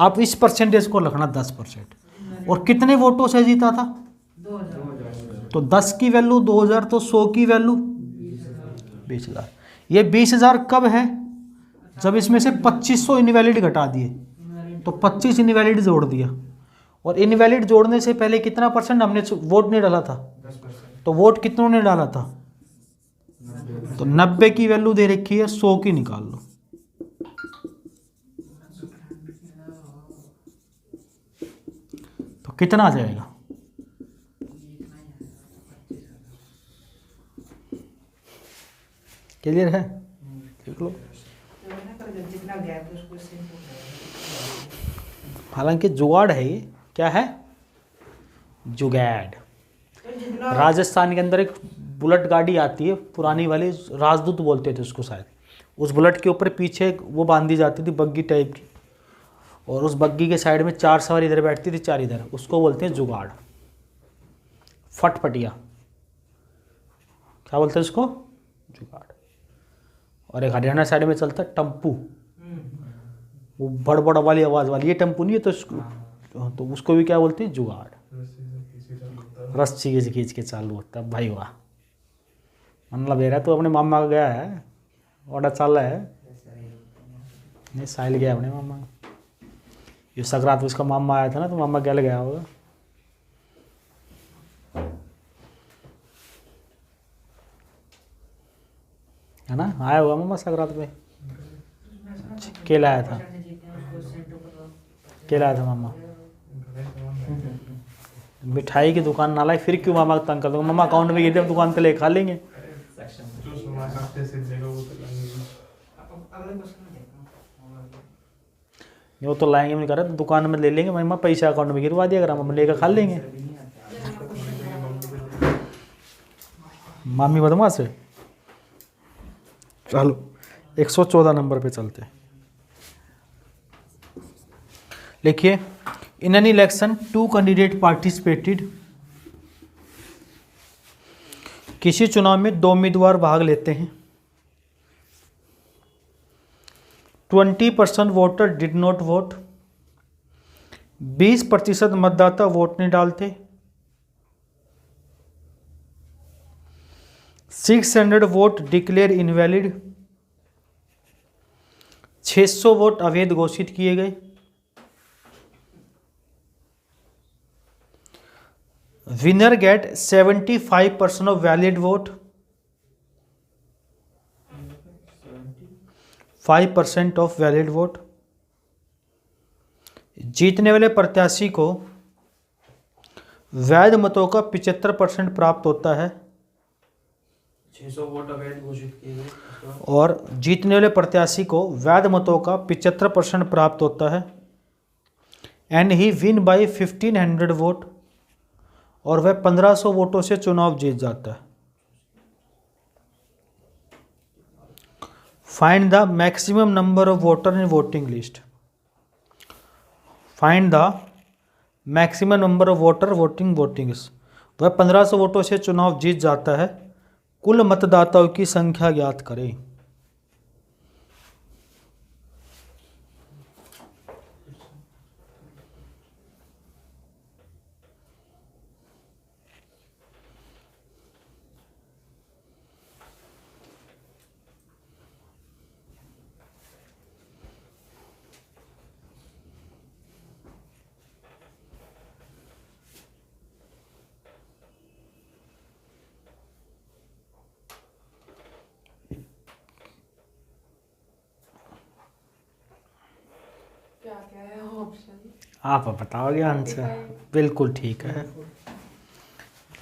आप इस परसेंटेज को रखना 10%। और कितने वोटों से जीता था? 2000। तो 10 की वैल्यू 2000, तो 100 की वैल्यू 20,000। ये 20,000 कब है? जब इसमें से 2500 इनवैलिड घटा दिए, तो 25 इनवैलिड जोड़ दिया। और इनवैलिड जोड़ने से पहले कितना परसेंट हमने वोट नहीं डाला था? 10%। तो वोट कितनों ने डाला था? तो 90 की वैल्यू दे रखी है, 100 की निकाल लो। तो कितना आ जाएगा? क्लियर है? देख लो। जितना गैप है उसको सिंपल। हालांकि जुगाड़ है ये। क्या है? जुगाड़। जितना राजस्थान के अंदर एक बुलेट गाड़ी आती है पुरानी वाली, राजदूत बोलते थे उसको शायद। उस बुलेट के ऊपर पीछे वो बांधी जाती थी बग्गी टाइप की, और उस बग्गी के साइड में 4 सवार इधर बैठती थी, 4 इधर, उसको बोलते हैं जुगाड़, फटफटिया, क्या बोलते हैं उसको, जुगाड़। और एक हरियाणा साइड में चलता है टम्पू, वो बड़ बड़ वाली आवाज़ वाली, ये टम्पू नहीं है तो उसको भी क्या बोलते हैं, जुगाड़। रस्सी खींच खींच के चालू होता है भाई, वाह। मतलब बेरा तो अपने मामा का गया है, ऑर्डर चल रहा है, नहीं साहिल गया अपने मामा, ये सकरात में उसका मामा आया था ना, तो मामा क्या गया होगा। है ना, आया होगा मामा सकरात पे, केला आया था, केला आया था मामा। मिठाई की दुकान ना लाए फिर क्यों मामा तंग कर दो, मामा अकाउंट में गिर दुकान पे ले खा लेंगे। जो समाज आपसे से देगा वो तो लाएंगे। अगले क्वेश्चन में देखता हूँ। वो तो लाएंगे नहीं कर रहे, तो दुकान में ले लेंगे, मामा पैसा अकाउंट में गिरवा दिया, अगर हम लेकर खा लेंगे। मामी बदमाश है। चलो 114 नंबर पे चलते हैं। लिखिए, in an election 2 candidate participated, किसी चुनाव में 2 उम्मीदवार भाग लेते हैं। 20% वोटर डिड नॉट वोट, 20% मतदाता वोट नहीं डालते, 600 वोट डिक्लेयर इनवैलिड, 600 वोट अवैध घोषित किए गए, winner get 75% of valid vote, 5% of valid vote, जीतने वाले प्रत्याशी को वैध मतों का 75% प्राप्त होता है, 600 वोट अवैध घोषित किए गए, और जीतने वाले प्रत्याशी को वैध मतों का 75% प्राप्त होता है, and he win bye 1500 vote, और वह 1500 वोटों से चुनाव जीत जाता है। Find the maximum number of voter in voting list, find the maximum number of voter voting list, वह 1500 वोटों से चुनाव जीत जाता है, कुल मतदाताओं की संख्या ज्ञात करें। क्या क्या है ऑप्शन? आप बताओगे आंसर, बिल्कुल ठीक है।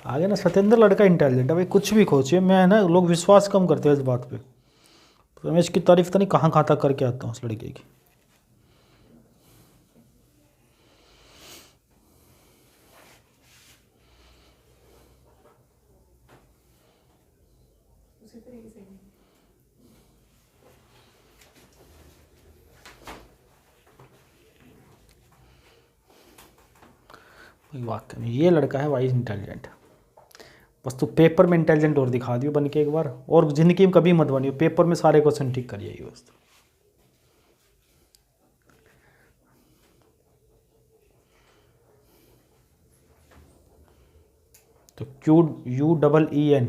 आगे ना सत्येंद्र लड़का इंटेलिजेंट है भाई, कुछ भी खोचिए, मैं ना लोग विश्वास कम करते हैं इस बात पे, तो मैं इसकी तारीफ तो नहीं कहाँ कहाँ तक करके आता हूँ इस लड़के की। उसी तरीके से वाकई में ये लड़का है वाइज इंटेलिजेंट, बस तू पेपर में इंटेलिजेंट और दिखा दियो बन के एक बार, और जिंदगी में कभी मत बनियो, पेपर में सारे क्वेश्चन ठीक करिए बस। तो QUEEN,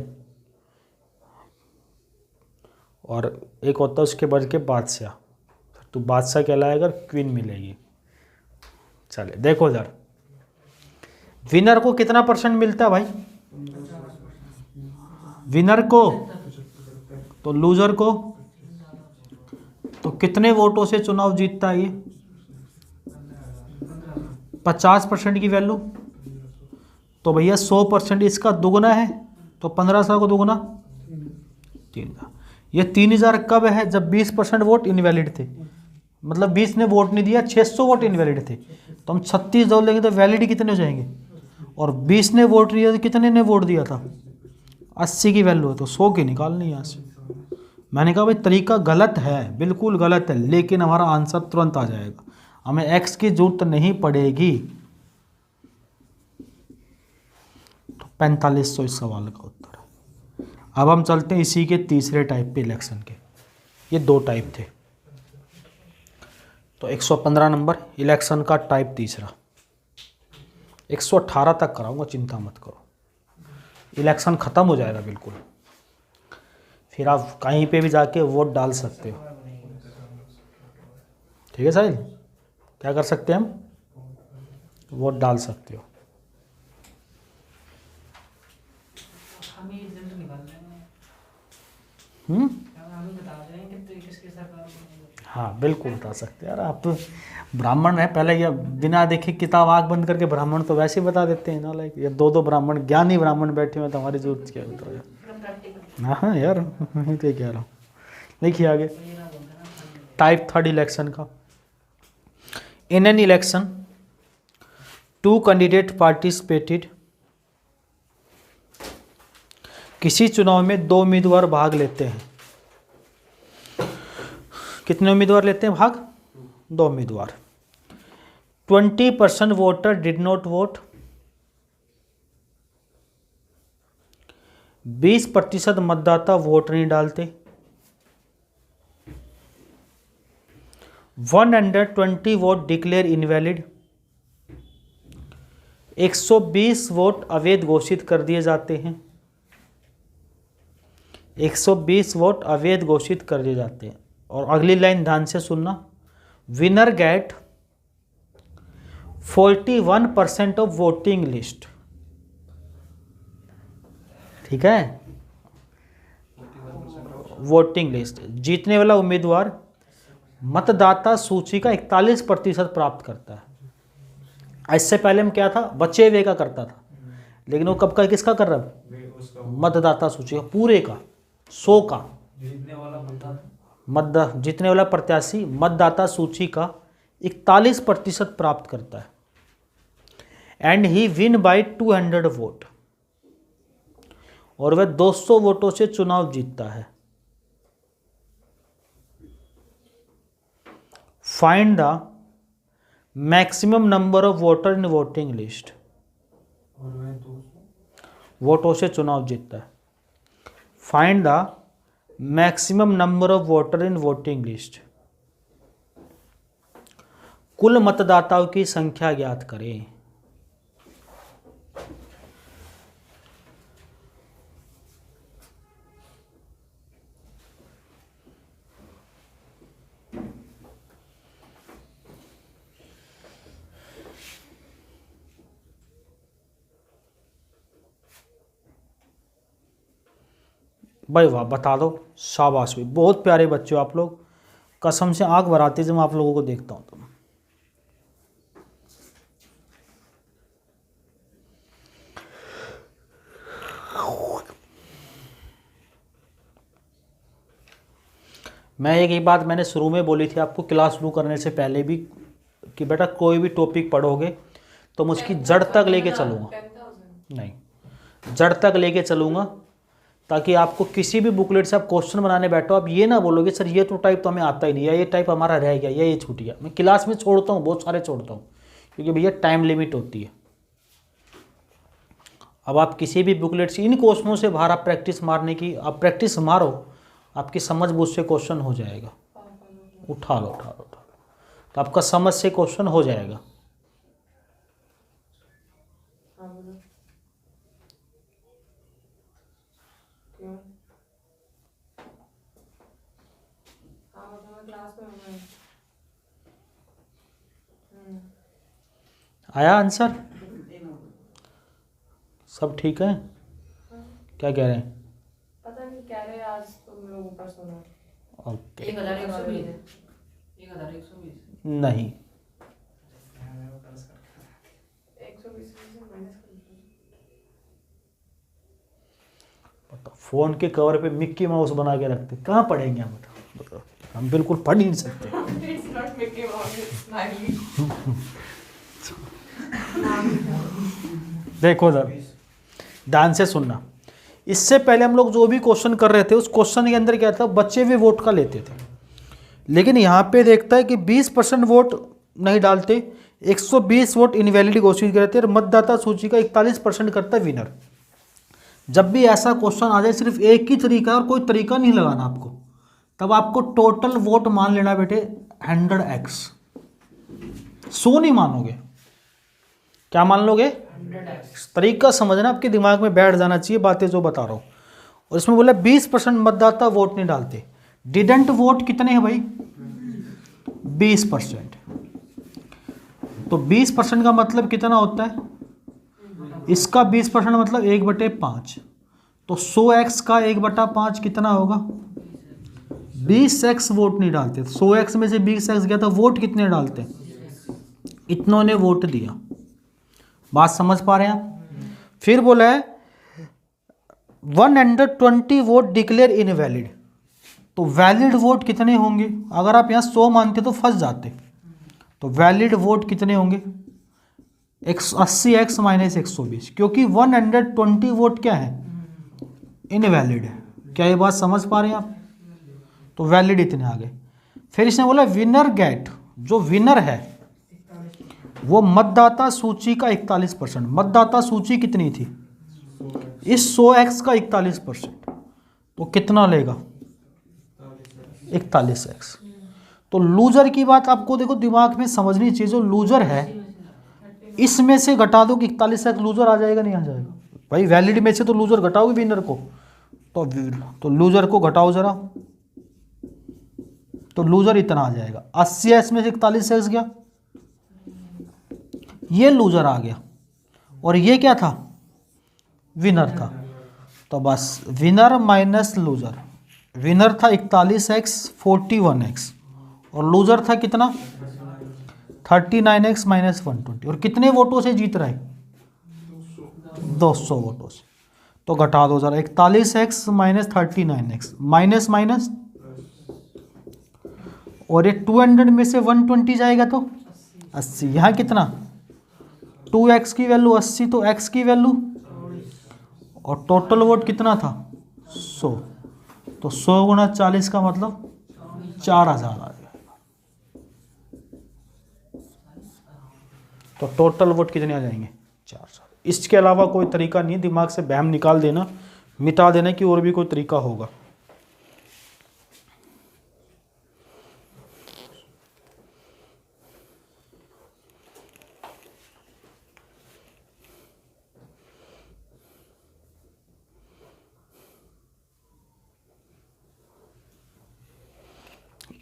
और एक होता है उसके बाद के बादशाह, तो बादशाह कहलाएगा, क्वीन मिलेगी। चले देखो इधर, विनर को कितना परसेंट मिलता है भाई, विनर को, तो लूजर को, तो कितने वोटों से चुनाव जीतता है ये, 50% की वैल्यू, तो भैया 100% इसका दुगना है, तो 1500 को दुगना 3000। ये 3000 कब है, जब 20% वोट इनवैलिड थे, मतलब 20 ने वोट नहीं दिया, 600 वोट इनवैलिड थे, तो हम 36 जोड़ लेंगे तो वैलिड कितने हो जाएंगे, और 20 ने वोट दिया तो कितने ने वोट दिया था, 80 की वैल्यू है, तो 100 की निकालनी है यहाँ से। मैंने कहा भाई तरीका गलत है, बिल्कुल गलत है, लेकिन हमारा आंसर तुरंत आ जाएगा, हमें एक्स की जरूरत नहीं पड़ेगी। तो 4500 इस सवाल का उत्तर है। अब हम चलते हैं इसी के तीसरे टाइप पे इलेक्शन के। ये 2 टाइप थे, तो 115 नंबर इलेक्शन का टाइप तीसरा। 118 तक कराऊंगा, चिंता मत करो, इलेक्शन ख़त्म हो जाएगा बिल्कुल, फिर आप कहीं पे भी जाके वोट डाल सकते हो। ठीक है साहिल, क्या कर सकते हैं हम, वोट डाल सकते हो। हम ही रिजल्ट निकाल लेंगे, हम्म, हम ही बता देंगे कि किसकी सरकार बनेगी। हाँ बिल्कुल बता सकते हैं यार, आप तो ब्राह्मण है, पहले ये बिना देखे किताब आँख बंद करके ब्राह्मण तो वैसे ही बता देते हैं ना, लाइक ये 2 ब्राह्मण ज्ञानी ब्राह्मण बैठे हुए, तो हमारी जरूरत क्या होता है। हाँ यार, मैं तो कह रहा हूँ। देखिए आगे टाइप थर्ड इलेक्शन का। In an election 2 candidate participated, किसी चुनाव में 2 उम्मीदवार भाग लेते हैं। कितने उम्मीदवार लेते हैं भाग, 2 उम्मीदवार। 20% वोटर डिड नॉट वोट, 20% मतदाता वोट नहीं डालते। 120 वोट डिक्लेयर इनवैलिड, 120 वोट अवैध घोषित कर दिए जाते हैं। 120 वोट अवैध घोषित कर दिए जाते हैं। और अगली लाइन ध्यान से सुनना, winner get 41% of voting list. ठीक है, वोटिंग लिस्ट, जीतने वाला उम्मीदवार मतदाता सूची का 41% प्राप्त करता है। इससे पहले हम क्या था, बचे हुए का करता था, लेकिन वो कब का किसका कर रहा है, मतदाता सूची का पूरे का 100 का। जीतने वाला प्रत्याशी मतदाता सूची का 41% प्राप्त करता है। And he win bye 200 vote, और वह 200 वोटों से चुनाव जीतता है। Find the maximum number of voter in voting list, वोटों से चुनाव जीतता है। Find the maximum number of voter in voting list, कुल मतदाताओं की संख्या ज्ञात करें। भाई वाह, बता दो, शाबाश भाई, बहुत प्यारे बच्चे हो आप लोग, कसम से आंख भर आती है जब मैं आप लोगों को देखता हूँ तो। मैं एक ही बात मैंने शुरू में बोली थी आपको क्लास शुरू करने से पहले भी, कि बेटा कोई भी टॉपिक पढ़ोगे तो मैं उसकी जड़ तक लेके चलूँगा, 10,000 नहीं जड़ तक लेके चलूँगा, ताकि आपको किसी भी बुकलेट से आप क्वेश्चन बनाने बैठो आप ये ना बोलोगे सर ये तो टाइप तो हमें आता ही नहीं, या ये टाइप हमारा रह गया, या ये छूट गया। मैं क्लास में छोड़ता हूँ, बहुत सारे छोड़ता हूँ, क्योंकि भैया टाइम लिमिट होती है। अब आप किसी भी बुकलेट से इन क्वेश्चनों से बाहर आप प्रैक्टिस मारने की, आप प्रैक्टिस मारो, आपकी समझ बूझ से क्वेश्चन हो जाएगा। उठा लो उठा लो उठा लो, तो आपका समझ से क्वेश्चन हो जाएगा। हाँ बोलो क्यों, हाँ मतलब मैं क्लास में हूँ। आया आंसर, सब ठीक है, क्या कह रहे हैं, पता नहीं कह रहे आज तुम लोग ऊपर सुनो। ओके 1120 1120 नहीं, 120 से माइनस कर दो। फ़ोन के कवर पे मिक्की माउस बना के रखते, कहाँ पढ़ेंगे हम, बताओ, हम बिल्कुल पढ़ ही नहीं सकते। It's not Mickey Mouse, it's Smiley. देखो सर ध्यान से सुनना, इससे पहले हम लोग जो भी क्वेश्चन कर रहे थे उस क्वेश्चन के अंदर क्या था, बचे हुए वोट का लेते थे, लेकिन यहाँ पे देखता है कि 20% वोट नहीं डालते, 120 वोट इनवैलिड घोषित करते और मतदाता सूची का 41% करता है विनर। जब भी ऐसा क्वेश्चन आ जाए सिर्फ एक ही तरीका है और कोई तरीका नहीं लगाना आपको, तब आपको टोटल वोट मान लेना बेटे 100x। 100 नहीं मानोगे, क्या मान लोगे? 100x। तरीका समझना, आपके दिमाग में बैठ जाना चाहिए बातें जो बता रहा हूँ। और इसमें बोला 20% मतदाता वोट नहीं डालते। डिडेंट वोट कितने हैं भाई? 20%। तो 20% का मतलब कितना होता है? इसका 20% मतलब 1/5। तो 100x का 1/5 कितना होगा? 20x वोट नहीं डालते। 100x में से 20x गया तो वोट कितने डालते? इतनों ने वोट दिया। बात समझ पा रहे हैं आप? फिर बोला है 120 वोट डिक्लेयर इनवैलिड। तो वैलिड वोट कितने होंगे? अगर आप यहाँ 100 मानते तो फंस जाते। तो वैलिड वोट कितने होंगे? 80x माइनस 120, क्योंकि 120 वोट क्या है? इनवैलिड है। क्या ये बात समझ पा रहे हैं आप? तो वैलिड इतने आ गए। फिर इसने बोला विनर गेट, जो विनर है वो मतदाता सूची का 41%। मतदाता सूची कितनी थी? इस 100x का 41%, तो कितना लेगा? 41x। तो लूजर की बात आपको देखो दिमाग में समझनी चाहिए। जो लूजर है इसमें से घटा दो कि 41x लूजर आ जाएगा, नहीं आ जाएगा? भाई वैलिड में से तो लूजर घटाओगे विनर को, तो लूजर को घटाओ जरा, तो लूजर इतना आ जाएगा। 80x में से 41x गया, ये लूजर आ गया, और ये क्या था? विनर था। तो बस विनर माइनस लूजर। विनर था 41x 41x, और लूजर था कितना? 39x minus 120। और कितने वोटों से जीत रहा है? 200 वोटों से। तो घटा दो जरा, 41x minus 39x, minus minus, और ये 200 में से 120 जाएगा तो 80। यहाँ कितना? 2x की वैल्यू 80, तो x की वैल्यू, और टोटल वोट कितना था? 100। तो 100 गुणा 40 का मतलब 4000 आ जाएगा। तो टोटल वोट कितने आ जाएंगे? 4000। इसके अलावा कोई तरीका नहीं, दिमाग से बहम निकाल देना, मिटा देना कि और भी कोई तरीका होगा।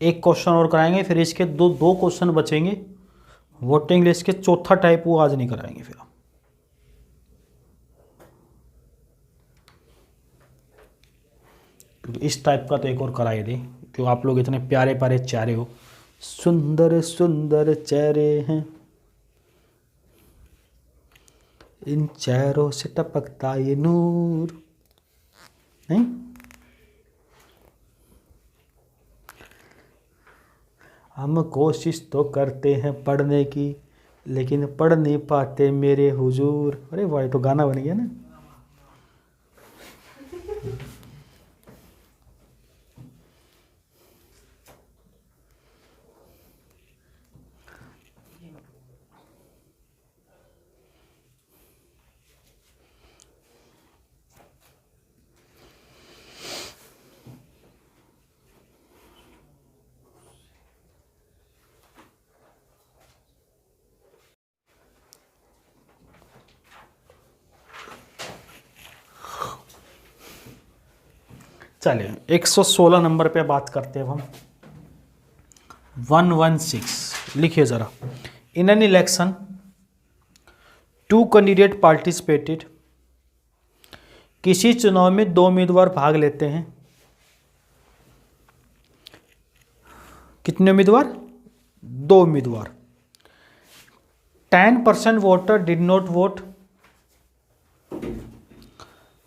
एक क्वेश्चन और कराएंगे, फिर इसके दो क्वेश्चन बचेंगे। वोटिंग लिस्ट के चौथा टाइप वो आज नहीं कराएंगे। फिर क्योंकि इस टाइप का तो एक और कराए दे, क्योंकि आप लोग इतने प्यारे प्यारे चेहरे हो, सुंदर सुंदर चेहरे हैं, इन चेहरों से टपकता ये नूर। नहीं, हम कोशिश तो करते हैं पढ़ने की, लेकिन पढ़ नहीं पाते मेरे हुजूर। अरे भाई, तो गाना बन गया ना। चलिए 116 नंबर पे बात करते हैं हम। 116 लिखिए ज़रा। In an election 2 candidate participated. किसी चुनाव में 2 उम्मीदवार भाग लेते हैं। कितने उम्मीदवार? 2 उम्मीदवार। 10% वोटर डिड नॉट वोट।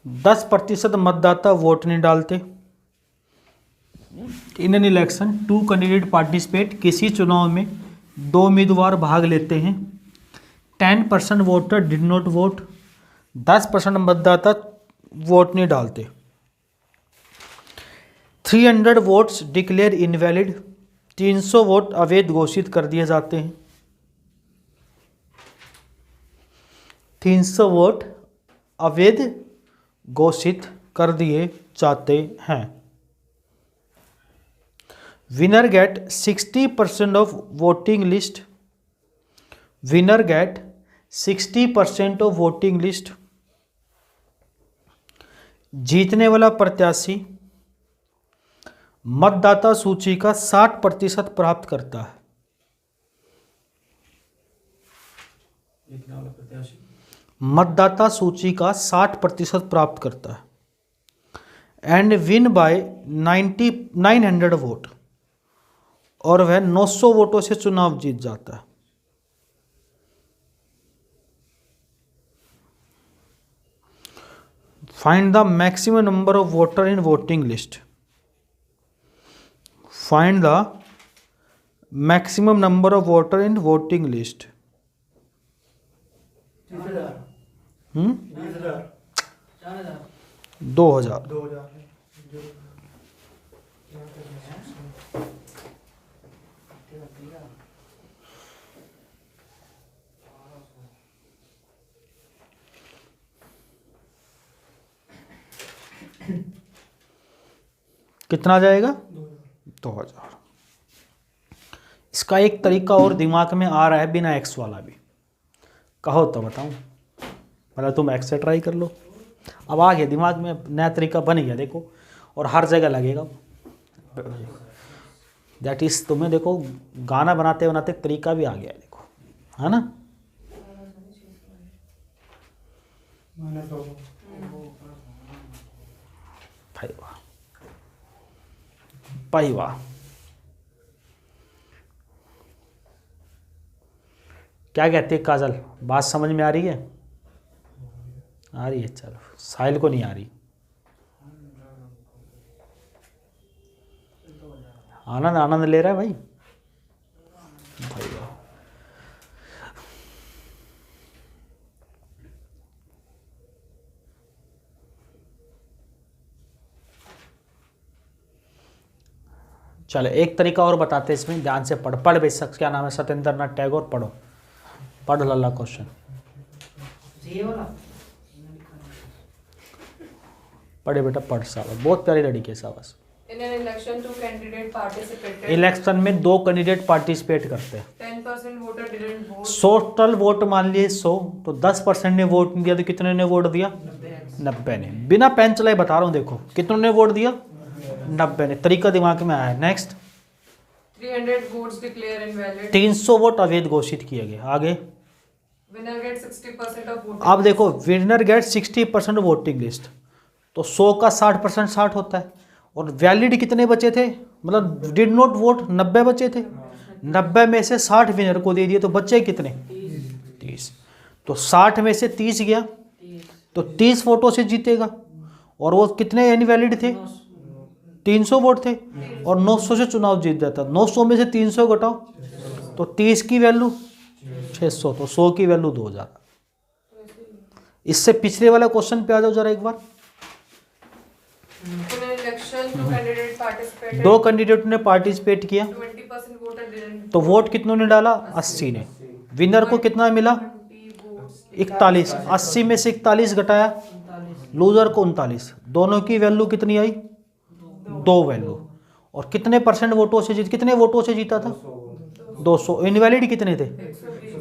10% मतदाता वोट नहीं डालते। In an election 2 candidate participate. किसी चुनाव में 2 उम्मीदवार भाग लेते हैं। 10% वोटर डिड नॉट वोट। 10% मतदाता वोट नहीं डालते। 300 वोट्स डिक्लेयर इनवैलिड, 300 वोट अवैध घोषित कर दिए जाते हैं। 300 वोट अवैध घोषित कर दिए जाते हैं। Winner get 60% of voting list, winner get 60% of voting list. जीतने वाला प्रत्याशी मतदाता सूची का 60% प्राप्त करता है। जीतने वाला प्रत्याशी मतदाता सूची का 60% प्राप्त करता है। एंड विन बाय 900 वोट, और वह 900 वोटों से चुनाव जीत जाता है। Find the maximum number of voter in voting list, find the maximum number of voter in voting list. 2000। कितना जाएगा? 2000। इसका एक तरीका और दिमाग में आ रहा है बिना एक्स वाला भी, कहो तो बताऊं? मतलब तुम एक्स से ट्राई कर लो। अब आ गया दिमाग में, नया तरीका बन गया देखो, और हर जगह लगेगा। दैट इज, तुम्हें देखो गाना बनाते बनाते तरीका भी आ गया है देखो, है ना? भाई वाह, भाई वाह। क्या कहती है काजल, बात समझ में आ रही है? आ रही है, चलो। साहिल को नहीं आ रही। आनंद आनंद ले रहा है भाई, भाई वाह। चलो एक तरीका और बताते हैं इसमें, ध्यान से पढ़ बेशक। क्या नाम है? सत्येंद्र नाथ टैगोर। पढ़ो, पढ़ लल्ला क्वेश्चन, ये वाला पढ़े बेटा, पढ़। साहब बहुत प्यारी लड़की है साहब। In an election, two candidates participated. Election में 2 कैंडिडेट पार्टिसिपेट करते हैं। 10% voter didn't vote. 100 total vote मान लिए 100, तो 10% ने वोट नहीं दिया, तो कितने ने वोट दिया? 90 ने। बिना पेन चलाए बता रहा हूँ, देखो कितनों ने वोट दिया? 90 ने। तरीका दिमाग में आया। Next, 300 votes declare invalid. 300 vote अवैध घोषित किए गए। आगे, Winner gets 60% of voting. अब देखो विनर गेट 60% वोटिंग लिस्ट, तो 100 का 60% 60 होता है। और वैलिड कितने बचे थे? मतलब डिड नॉट वोट 90 बचे थे। 90 में से 60 विनर को दे दिए, तो बचे कितने? 30। तो 60 में से 30 गया, तो 30 वोटों से जीतेगा। और वो कितने इनवैलिड थे? 300 वोट थे, और 900 से चुनाव जीत जाता। 900 में से 300 घटाओ, तो 30 की वैल्यू 600, तो 100 की वैल्यू 2000। इससे पिछले वाला क्वेश्चन पे आ जाओ जरा एक बार। In an election, two candidates participated. 2 candidate ने पार्टिसिपेट किया, 20% voter didn't. तो वोट कितनों ने डाला? 80 ने। विनर को कितना मिला? 20 votes. 41। 80 में से 41 घटाया, लूजर को 39। दोनों की वैल्यू कितनी आई? 2 वैल्यू। और कितने परसेंट वोटों से कितने वोटों से जीता था? 200। इनवैलिड कितने थे?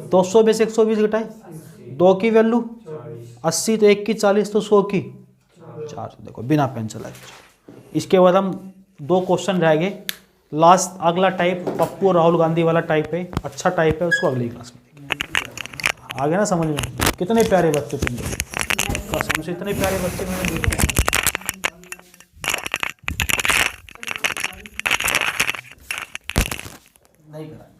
200 में से 120 घटाए, 2 की वैल्यू 80, तो 1 की 40, तो 100 की 4। देखो बिना पेन चलाए। इसके बाद हम 2 क्वेश्चन रह गए। लास्ट अगला टाइप पप्पू और राहुल गांधी वाला टाइप है, अच्छा टाइप है, उसको अगली क्लास में देखेंगे। आ गया ना समझ में? कितने प्यारे बच्चे तुम लोग, कसम से इतने प्यारे बच्चे मैंने देखे नहीं करा।